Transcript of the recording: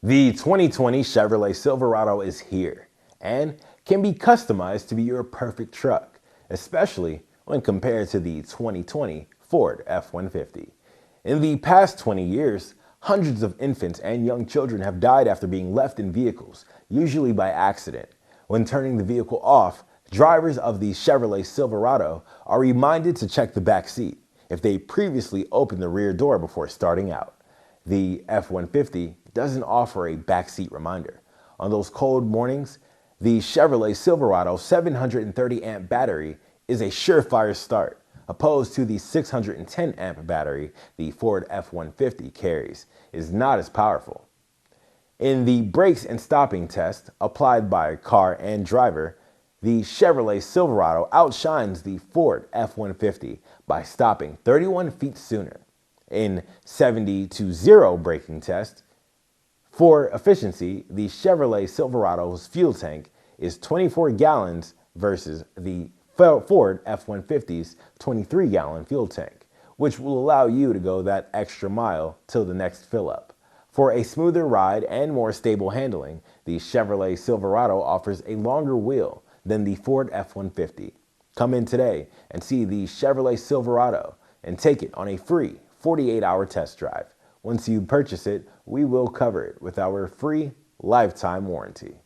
The 2020 Chevrolet Silverado is here and can be customized to be your perfect truck, especially when compared to the 2020 Ford F-150. In the past 20 years, hundreds of infants and young children have died after being left in vehicles, usually by accident. When turning the vehicle off, drivers of the Chevrolet Silverado are reminded to check the back seat if they previously opened the rear door before starting out. The F-150 doesn't offer a backseat reminder. On those cold mornings, the Chevrolet Silverado 730 amp battery is a surefire start, opposed to the 610 amp battery the Ford F-150 carries, is not as powerful. In the brakes and stopping test applied by car and driver, the Chevrolet Silverado outshines the Ford F-150 by stopping 31 feet sooner. In 70 to 0 braking test, for efficiency, the Chevrolet Silverado's fuel tank is 24 gallons versus the Ford F-150's 23-gallon fuel tank, which will allow you to go that extra mile till the next fill up. For a smoother ride and more stable handling, the Chevrolet Silverado offers a longer wheel than the Ford F-150. Come in today and see the Chevrolet Silverado and take it on a free 48-hour test drive. Once you purchase it, we will cover it with our free lifetime warranty.